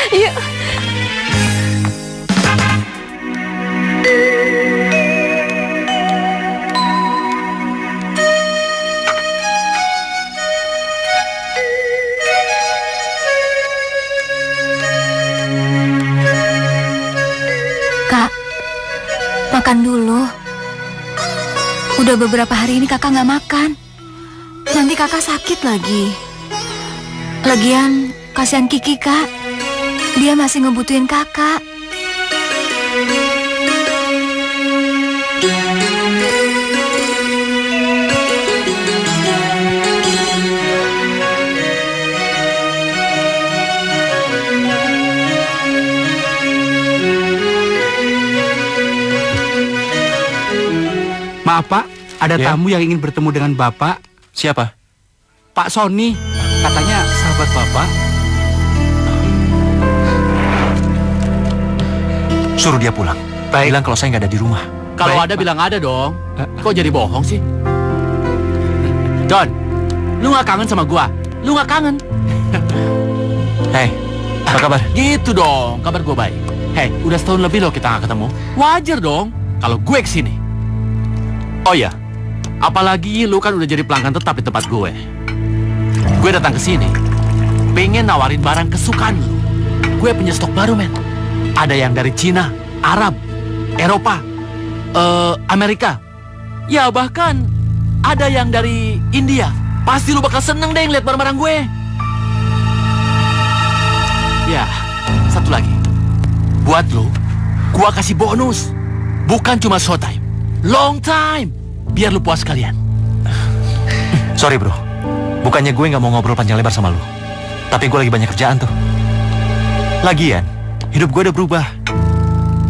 Yuk. Kak, makan dulu. Udah beberapa hari ini kakak nggak makan. Nanti kakak sakit lagi. Lagian, kasihan Kiki, Kak. Dia masih ngebutuhin kakak. Maaf Pak, ada tamu yang ingin bertemu dengan Bapak. Siapa? Pak Sony, katanya sahabat Bapak. Suruh dia pulang. Baik. Bilang kalau saya nggak ada di rumah. Kalau Baik, ada Pak. bilang ada dong. Kok jadi bohong sih? Don, lu nggak kangen sama gua? Lu nggak kangen? Hei, apa kabar? Gitu dong, kabar gua baik. Hei, udah setahun lebih loh kita nggak ketemu. Wajar dong kalau gue kesini. Oh ya, apalagi lu kan udah jadi pelanggan tetap di tempat gue. Gue datang ke sini, pengen nawarin barang kesukaan lu. Gue punya stok baru, men. Ada yang dari Cina, Arab, Eropa, Amerika. Ya bahkan ada yang dari India. Pasti lu bakal seneng deh ngeliat barang-barang gue. Ya, satu lagi. Buat lu, gua kasih bonus. Bukan cuma showtime, long time. Biar lu puas kalian. Sorry bro, bukannya gue nggak mau ngobrol panjang lebar sama lu. Tapi gue lagi banyak kerjaan tuh. Lagian, hidup gue udah berubah.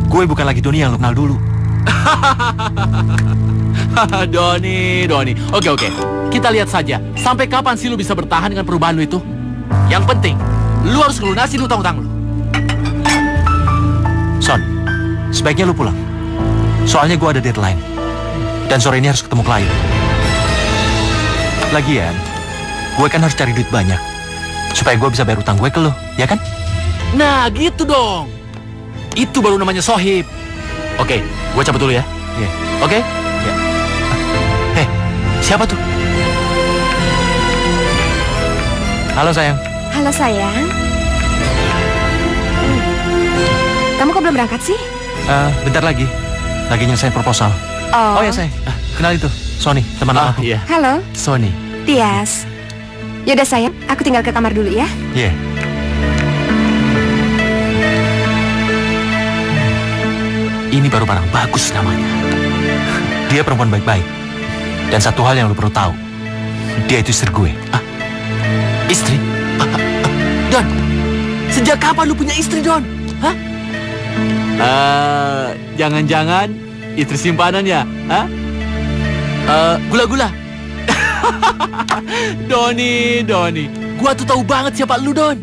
Gue bukan lagi Doni yang lu kenal dulu. Doni. Oke. Kita lihat saja. Sampai kapan sih lu bisa bertahan dengan perubahan lu itu? Yang penting, lu harus ngelunasin utang-utang lu. Son, sebaiknya lu pulang. Soalnya gue ada deadline. Dan sore ini harus ketemu klien. Lagian, gue kan harus cari duit banyak. Supaya gue bisa bayar utang gue ke lu, ya kan? Nah, gitu dong. Itu baru namanya sohib. Oke, gue cabut dulu ya. Iya. Oke? Iya. Siapa tuh? Halo sayang. Halo sayang. Kamu kok belum berangkat sih? Bentar lagi. Lagi nyelesain proposal. Oh ya sayang, kenal itu, Sony, teman aku. Iya. Halo, Sony. Tias. Yaudah sayang, aku tinggal ke kamar dulu ya. Iya. Ini baru barang bagus namanya. Dia perempuan baik-baik. Dan satu hal yang lu perlu tahu, dia itu istri gue. Istri? Don, sejak kapan lu punya istri, Don? Hah? Jangan-jangan istri simpanan ya? Hah? Gula-gula. Doni. Gua tuh tahu banget siapa lu, Don.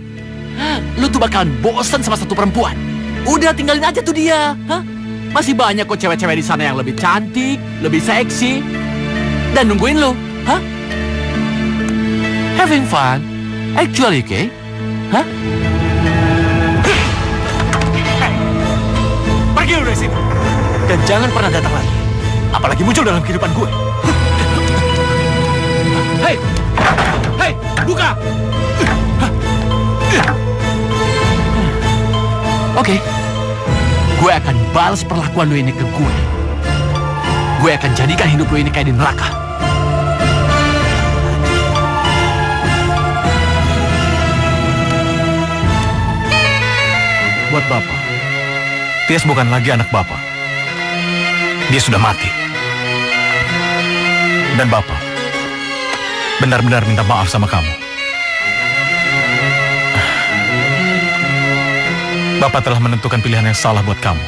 Lu tuh bakalan bosan sama satu perempuan. Udah tinggalin aja tuh dia. Hah? Masih banyak kok cewek-cewek di sana yang lebih cantik, lebih seksi, dan nungguin lu. Hah? Having fun. Actually, okay? Hah? Pergi lu dari sini. Dan jangan pernah datang lagi. Apalagi muncul dalam kehidupan gue. Hei, buka! Oke. Gue akan balas perlakuan lu ini ke gue. Gue akan jadikan hidup lu ini kayak di neraka. Buat Bapak, Tias bukan lagi anak Bapak. Dia sudah mati. Dan Bapak benar-benar minta maaf sama kamu. Bapak telah menentukan pilihan yang salah buat kamu.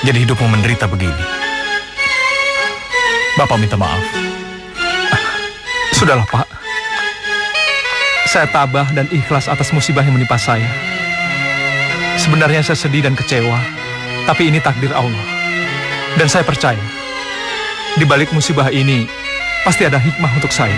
Jadi hidupmu menderita begini. Bapak minta maaf. Sudahlah, Pak. Saya tabah dan ikhlas atas musibah yang menimpa saya. Sebenarnya saya sedih dan kecewa, tapi ini takdir Allah. Dan saya percaya, di balik musibah ini, pasti ada hikmah untuk saya.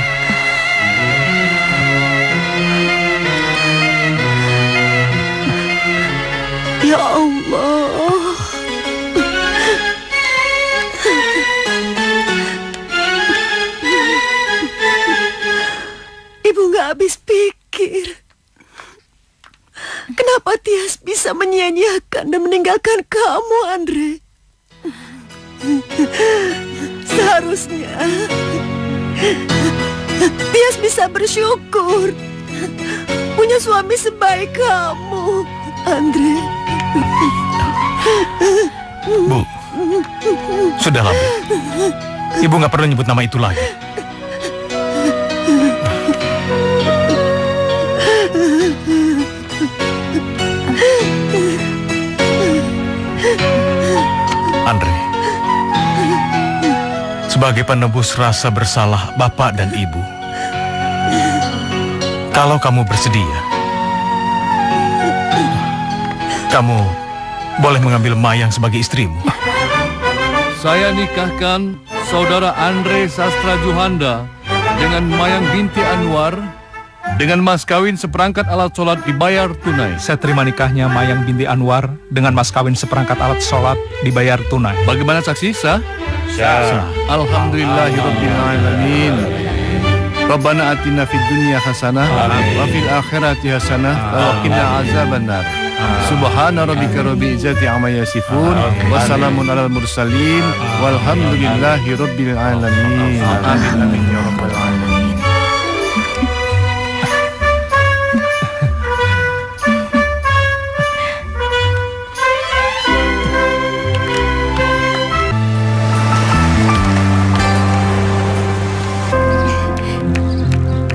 habis pikir. Kenapa Tias bisa menyia-nyiakan dan meninggalkan kamu, Andre? Seharusnya Tias bisa bersyukur punya suami sebaik kamu, Andre. Bu, sudahlah, Bu. Ibu nggak perlu nyebut nama itu lagi. Andre, sebagai penebus rasa bersalah Bapak dan Ibu, kalau kamu bersedia, kamu boleh mengambil Mayang sebagai istrimu. Saya nikahkan saudara Andre Sastra Juhanda dengan Mayang binti Anwar dengan mas kawin seperangkat alat sholat dibayar tunai. Saya terima nikahnya Mayang binti Anwar dengan mas kawin seperangkat alat sholat dibayar tunai. Bagaimana saksi? Sah? Sah. Alhamdulillahirrabbilalamin. Rabbana atina fid dunya hasanah wa fil akhirati hasanah wa qina azabannar. Subhana rabbika rabbil izzati amma yasifun wa salamun alal mursalin walhamdulillahi rabbil alamin. Amin amin ya rabbal alamin.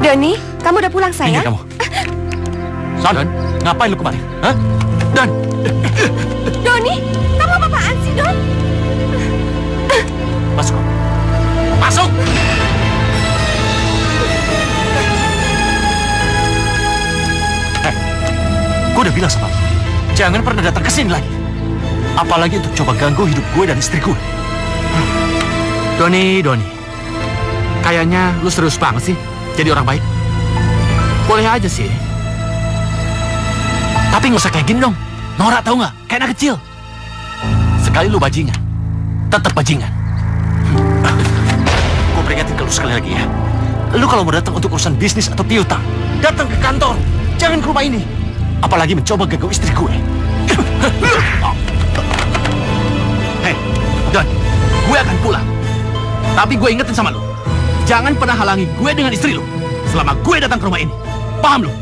Doni, kamu udah pulang, sayang? Minggir kamu. Son, ngapain lu kemarin? Hah? Don! Doni, kamu apa-apaan sih, Don? Masuk. Masuk! Gue udah bilang sama lu, jangan pernah datang ke sini lagi. Apalagi untuk coba ganggu hidup gue dan istri gue. Doni, kayaknya lu serius banget sih jadi orang baik. Boleh aja sih, tapi nggak usah kayak gini dong. Norak tau nggak? Kayak anak kecil. Sekali lu bajingan, tetap bajingan. Gue peringatin ke lu sekali lagi ya. Lu kalau mau datang untuk urusan bisnis atau piutang, datang ke kantor, jangan ke rumah ini. Apalagi mencoba ganggu istri gue. Hei, Don, gue akan pulang. Tapi gue ingetin sama lu, jangan pernah halangi gue dengan istri lu selama gue datang ke rumah ini. Paham lu?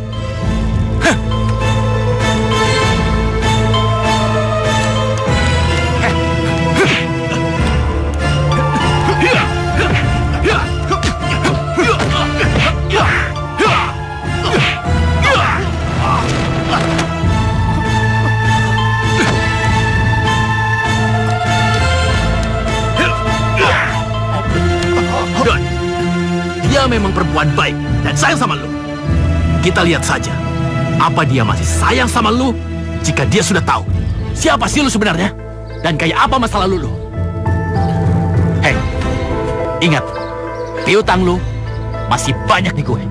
Don, dia memang perempuan baik dan sayang sama lu. Kita lihat saja, apa dia masih sayang sama lu jika dia sudah tahu siapa sih lu sebenarnya dan kayak apa masa lalu lu. Hei, ingat, piutang lu masih banyak di gue.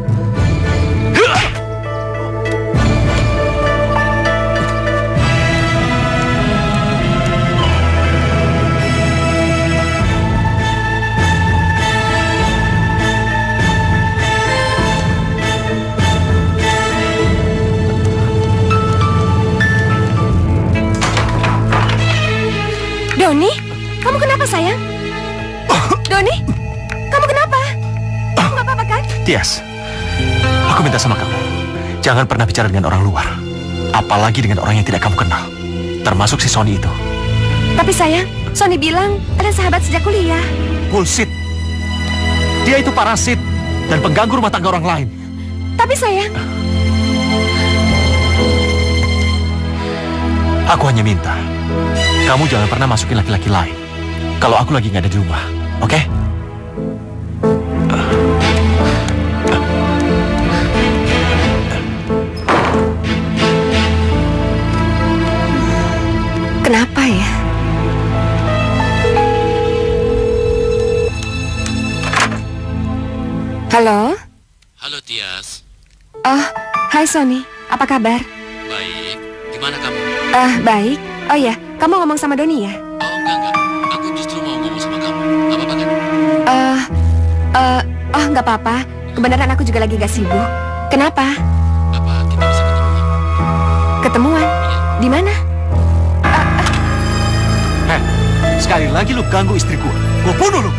Doni, kamu kenapa, sayang? Doni, kamu kenapa? Kamu gak apa-apa kan? Tias, aku minta sama kamu, jangan pernah bicara dengan orang luar. Apalagi dengan orang yang tidak kamu kenal. Termasuk si Sony itu. Tapi sayang, Sony bilang ada sahabat sejak kuliah. Bullshit. Dia itu parasit dan pengganggu rumah tangga orang lain. Tapi sayang, aku hanya minta kamu jangan pernah masukin laki-laki lain kalau aku lagi nggak ada di rumah, oke? kenapa ya? Halo? Halo Tias. Oh, hai Sony, apa kabar? Baik, gimana kamu? Baik. Oh ya, kamu ngomong sama Doni ya? Oh enggak, aku justru mau ngomong sama kamu. Gak apa-apa kan? Oh nggak apa-apa. Kebenaran aku juga lagi gak sibuk. Kenapa? Apa kita bisa ketemuan? Ketemuan? Di mana? Heh, sekali lagi lu ganggu istri gua. Gua bunuh lu.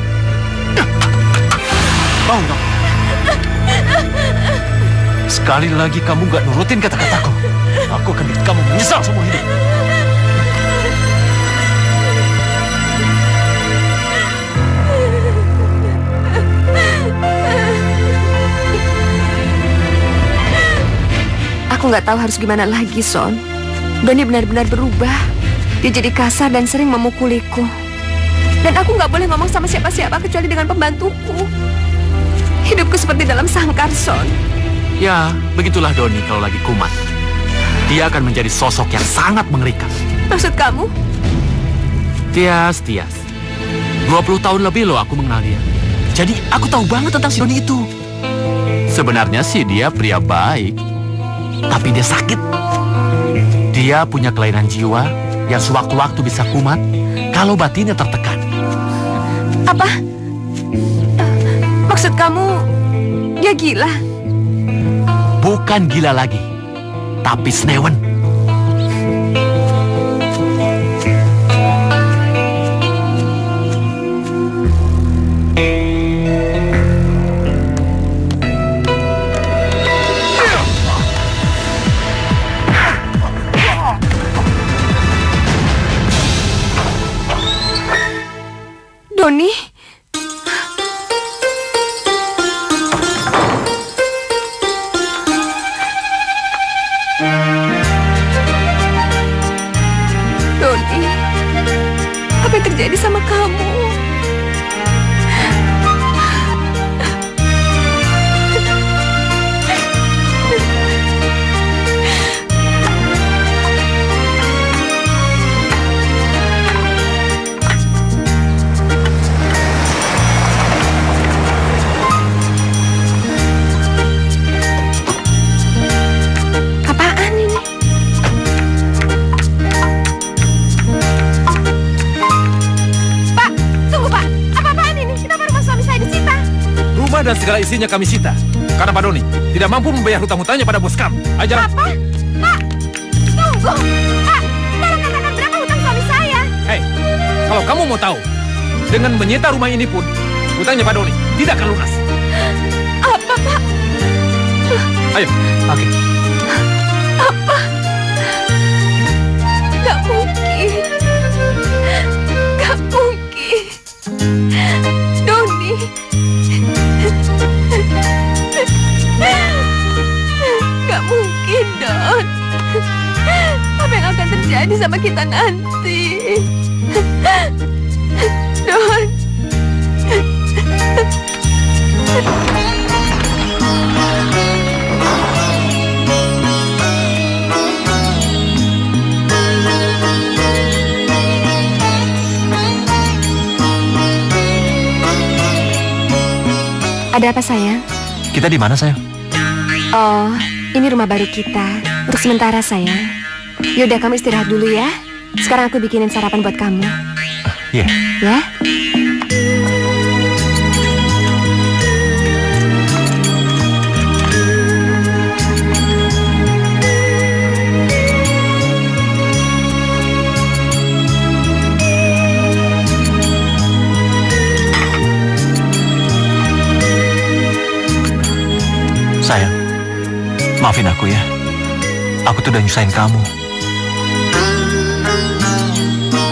Bangun kamu. Sekali lagi kamu gak nurutin kata-kataku, aku akan bikin kamu menyesal seumur hidup. Aku nggak tahu harus gimana lagi, Son. Doni benar-benar berubah. Dia jadi kasar dan sering memukuliku. Dan aku nggak boleh ngomong sama siapa-siapa kecuali dengan pembantuku. Hidupku seperti dalam sangkar, Son. Ya, begitulah Doni kalau lagi kumat. Dia akan menjadi sosok yang sangat mengerikan. Maksud kamu? Tias. 20 tahun lebih loh aku mengenal dia. Jadi aku tahu banget tentang si Doni itu. Sebenarnya sih dia pria baik. Tapi dia sakit. Dia punya kelainan jiwa yang sewaktu-waktu bisa kumat kalau batinnya tertekan. Apa? Maksud kamu dia gila? Bukan gila lagi, tapi senewen. Doni? Doni, apa yang terjadi sama kamu? Apaan ini? Pak, tunggu Pak. Apa-apaan ini? Kenapa rumah suami saya disita? Rumah dan segala isinya kami sita. Karena Pak Doni tidak mampu membayar hutang-hutangnya pada bos kami. Ajar. Apa? Pak, tunggu. Pak, tolong katakan berapa hutang suami saya. Hei, kalau kamu mau tahu, dengan menyita rumah ini pun, hutangnya Pak Doni tidak akan lunas. Apa, Pak? Ayo, oke. Apa? Gak mungkin. Gak mungkin. Doni. Gak mungkin, Don. Apa yang akan terjadi sama kita nanti? Don. Ada apa, sayang? Kita di mana, sayang? Oh, ini rumah baru kita. Untuk sementara, sayang. Yaudah, kamu istirahat dulu ya. Sekarang aku bikinin sarapan buat kamu. Iya. Ya? Sayang, maafin aku ya. Aku tuh udah nyusahin kamu.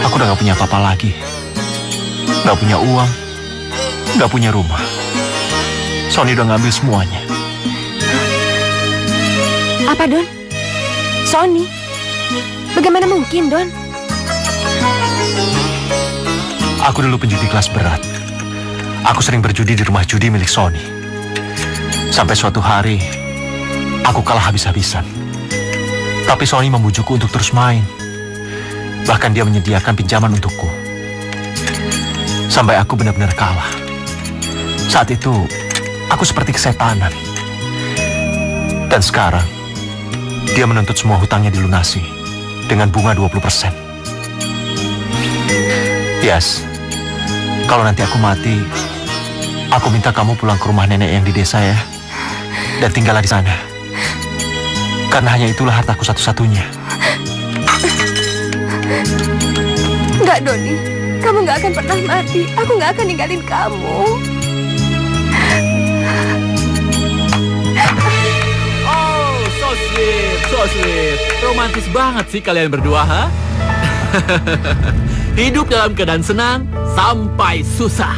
Aku udah gak punya apa-apa lagi. Gak punya uang, gak punya rumah. Sony udah ngambil semuanya. Apa, Don? Sony? Bagaimana mungkin, Don? Aku dulu penjudi kelas berat. Aku sering berjudi di rumah judi milik Sony. Sampai suatu hari, aku kalah habis-habisan. Tapi Sony membujukku untuk terus main. Bahkan dia menyediakan pinjaman untukku. Sampai aku benar-benar kalah. Saat itu, aku seperti kesetanan. Dan sekarang, dia menuntut semua hutangnya dilunasi dengan bunga 20%. Yes, kalau nanti aku mati, aku minta kamu pulang ke rumah nenek yang di desa ya. Dan tinggallah di sana. Karena hanya itulah hartaku satu-satunya. Enggak, Doni. Kamu nggak akan pernah mati. Aku nggak akan ninggalin kamu. Oh, so sweet, so sweet. Romantis banget sih kalian berdua, ha? Hidup dalam keadaan senang sampai susah.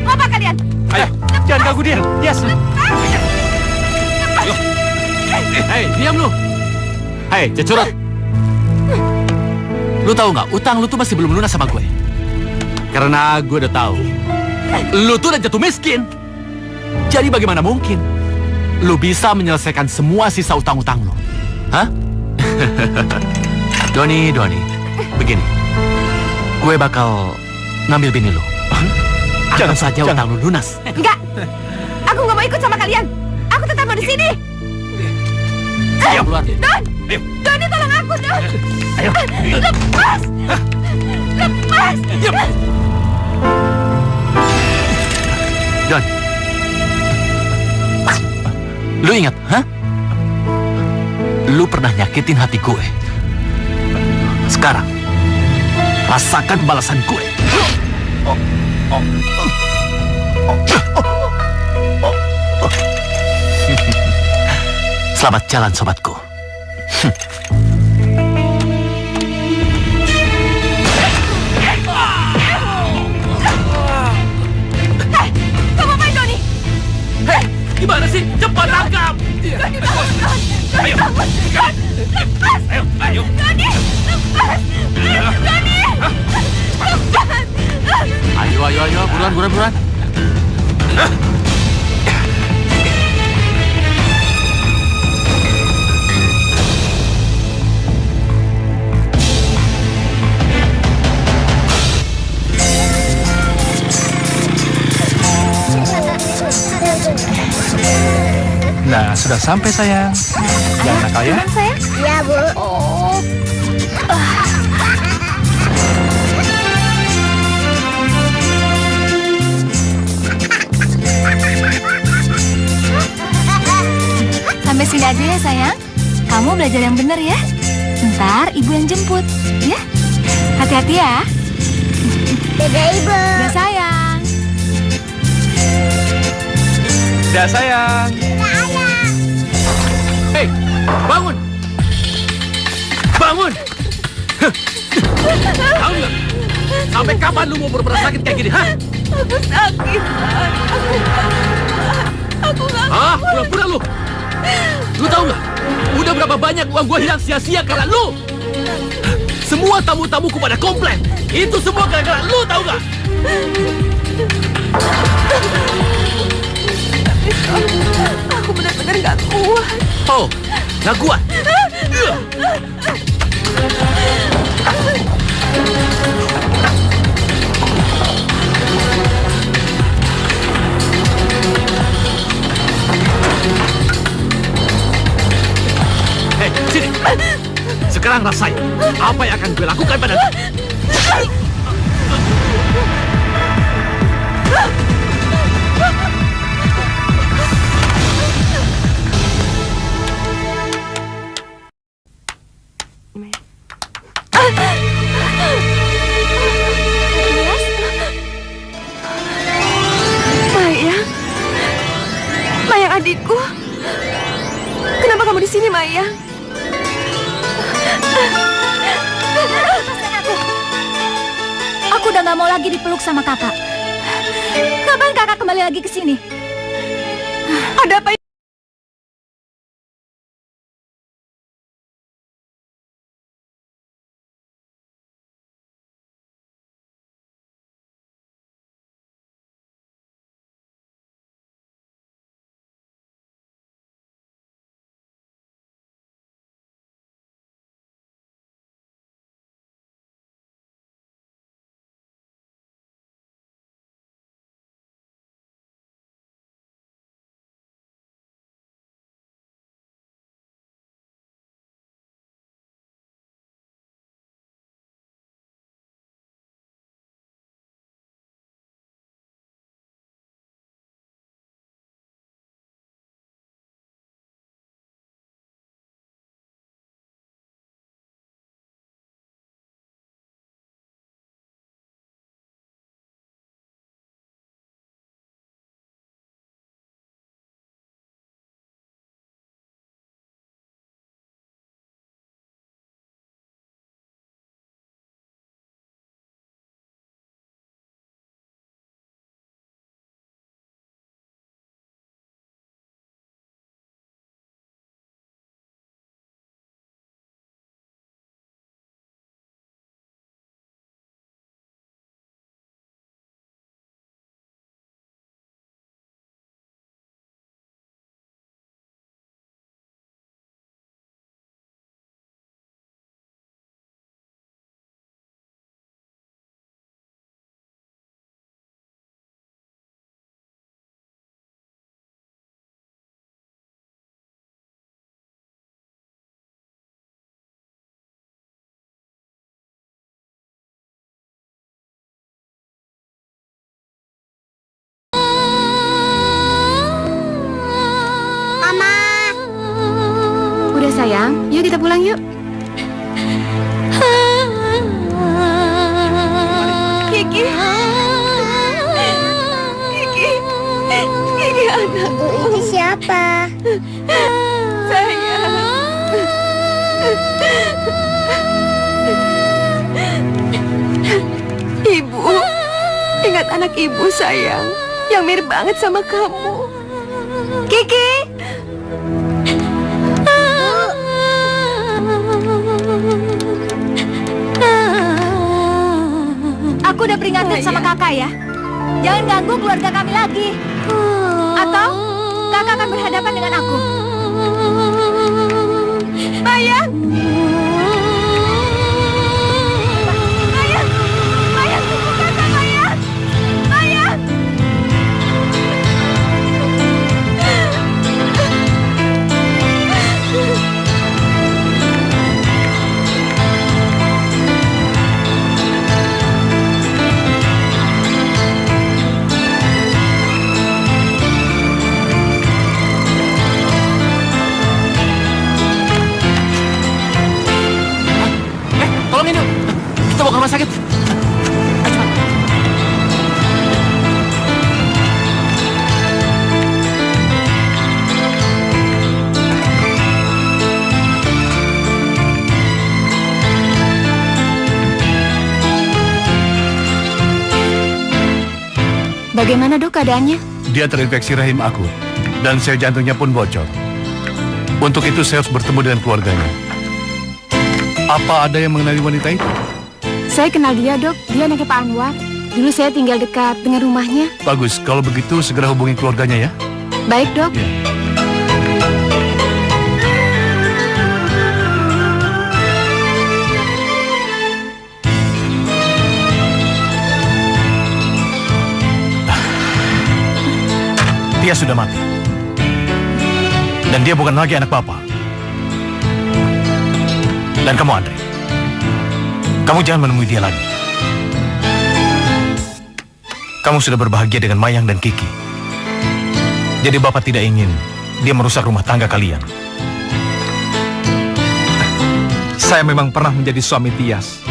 Mau apa kalian? Ayo, jangan ganggu dia. Yes. Hei, diam lu. Hei, cecurat. Lu tahu nggak, utang lu tuh masih belum lunas sama gue. Karena gue udah tahu, lu tuh udah jatuh miskin. Jadi bagaimana mungkin lu bisa menyelesaikan semua sisa utang-utang lu? Hah? Doni, begini. Gue bakal ngambil bini lu. Jangan saja utang lu lunas. Enggak. Aku nggak mau ikut sama kalian. Aku tetap mau di sini. Siap, keluar. Don! Doni, tolong aku, Don! Ayo. Lepas! Lepas! Diam. Don. Lu ingat, hah? Lu pernah nyakitin hati gue. Sekarang, rasakan balasan gue. Selamat jalan, sobatku. Kamu main, Doni! Hei, gimana sih? Cepat tangkap! Doni, bangun, Don! Doni, Ayo. bangun! Lepas! Ayo. Doni! Lepas! Doni! Lepas! Ayo, buruan. Nah, sudah sampai sayang. Jangan nakal ya. Sayang? Iya, Bu. Oh. Sampai sini aja ya sayang. Kamu belajar yang benar ya. Ntar ibu yang jemput, ya. Hati-hati ya. Dadah, Ibu. Udah sayang. Dah sayang. Hei, bangun! Bangun! Tahu nggak? Sampai kapan lu mau bener-bener sakit kayak gini, hah? Aku sakit, Pak. Aku nggak Ah, pura-pura lu! Lu tahu nggak? Udah berapa banyak uang gua hilang sia-sia karena lu! Semua tamu-tamuku pada komplain. Itu semua gara-gara lu, tahu nggak? Aku benar-benar nggak kuat. Oh, nggak kuat. Hei, sini. Sekarang rasain apa yang akan gue lakukan padamu. Mayang, Mayang adikku, kenapa kamu di sini, Mayang? Aku udah gak mau lagi dipeluk sama kakak. Kapan kakak kembali lagi ke sini? Ada apa sayang. Yuk kita pulang yuk. Kiki. Kiki anakku. Ini siapa? Sayang. Ibu, ingat anak ibu sayang, yang mirip banget sama kamu. Kiki. Aku udah peringatkan sama kakak ya. Jangan ganggu keluarga kami lagi. Atau kakak akan berhadapan dengan aku. Mayang. Mayang. Mayang, tunggu kakak, Mayang. Mayang. Tolongin yuk. Kita bawa ke rumah sakit. Bagaimana dok keadaannya? Dia terinfeksi rahim akut dan sel jantungnya pun bocor. Untuk itu saya harus bertemu dengan keluarganya. Apa ada yang mengenali wanita itu? Saya kenal dia dok. Dia anaknya Pak Anwar. Dulu saya tinggal dekat dengan rumahnya. Bagus, kalau begitu segera hubungi keluarganya ya. Baik dok. Ya. Dia sudah mati. Dan dia bukan lagi anak Papa. Dan kamu Andre, kamu jangan menemui dia lagi. Kamu sudah berbahagia dengan Mayang dan Kiki. Jadi Bapak tidak ingin dia merusak rumah tangga kalian. Saya memang pernah menjadi suami Tias.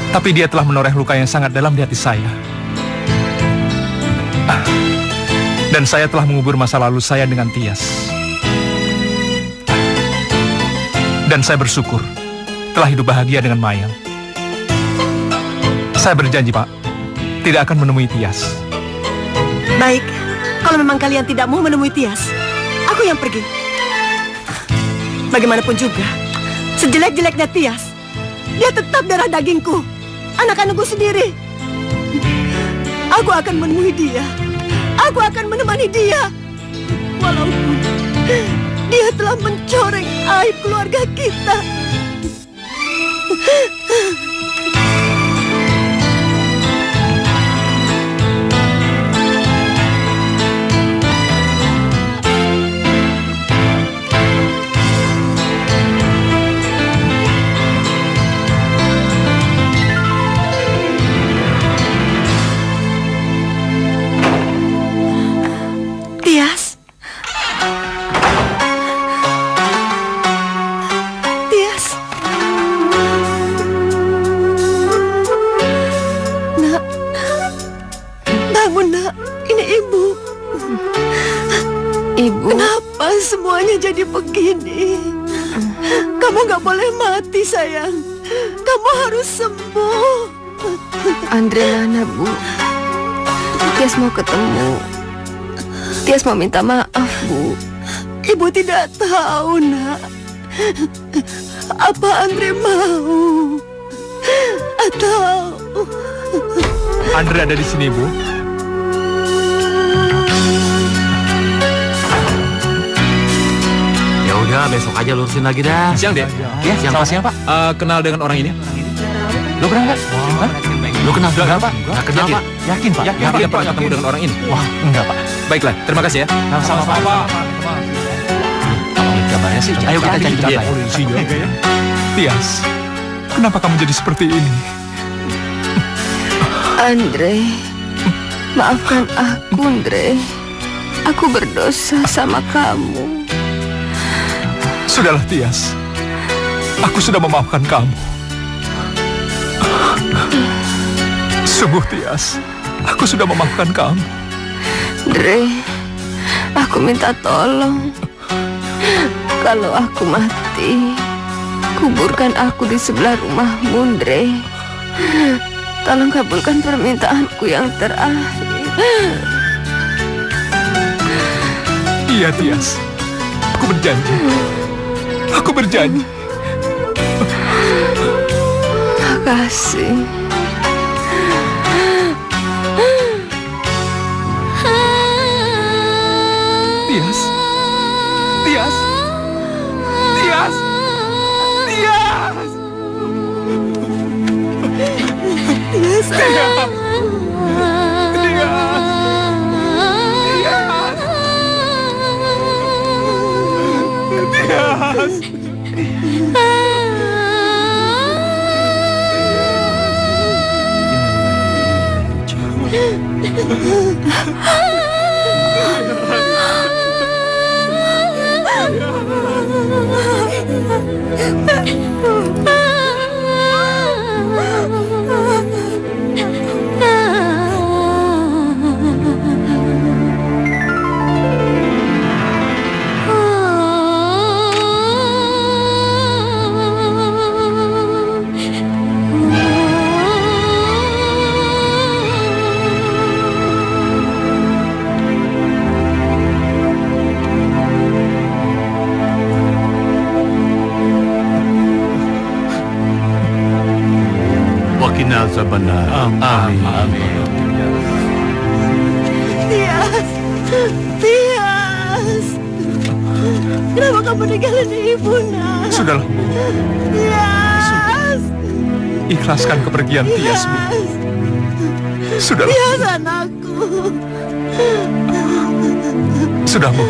Tapi dia telah menoreh luka yang sangat dalam di hati saya. Dan saya telah mengubur masa lalu saya dengan Tias. Dan saya bersyukur telah hidup bahagia dengan Mayang. Saya berjanji, Pak, tidak akan menemui Tias. Baik, kalau memang kalian tidak mau menemui Tias, aku yang pergi. Bagaimanapun juga, sejelek-jeleknya Tias, dia tetap darah dagingku, anak-anakku sendiri. Aku akan menemui dia. Aku akan menemani dia. Walaupun dia telah mencoreng aib keluarga kita. Tias. Tias. Nak. Bangun, Nak. Ini Ibu. Ibu. Kenapa semuanya jadi begini? Kamu gak boleh mati, sayang. Kamu harus sembuh. Andre mana, Bu? Tias mau ketemu. Tias mau minta maaf, Bu. Ibu tidak tahu, Nak. Apa Andre mau? Atau... Andre ada di sini, Bu. Ya udah, besok aja lurusin lagi dah. Siang, Dek. Ya, siang Pak. Kenal dengan orang ini? Lo kenal nggak? Hah? Lo kenal Enggak, Pak. Nggak kenal, Pak. Yakin Pak? Yakin tidak pernah ketemu dengan orang ini? Wah, enggak Pak. Baiklah, terima kasih ya. Sama-sama Pak. Kabarnya sih, ayo kita cari tempat lain. Tias, kenapa kamu jadi seperti ini? Andre, maafkan aku, Andre. Aku berdosa sama kamu. Sudahlah, Tias. Aku sudah memaafkan kamu. Sungguh, Tias. Aku sudah memaafkan kamu. Dre, aku minta tolong. Kalau aku mati, kuburkan aku di sebelah rumahmu, Dre. Tolong kabulkan permintaanku yang terakhir. Iya, Tias. Aku berjanji. Aku berjanji. Makasih. Tias. Tias. Tias. Tias. Tias, sayang. Waqina azabannar. Amin. Tias. Tias. Kenapa kamu ninggalin ibu, nak? Sudahlah, Bu. Tias. Ikhlaskan kepergian Tias, Bu. Sudahlah. Tias, anakku. Sudah, Bu.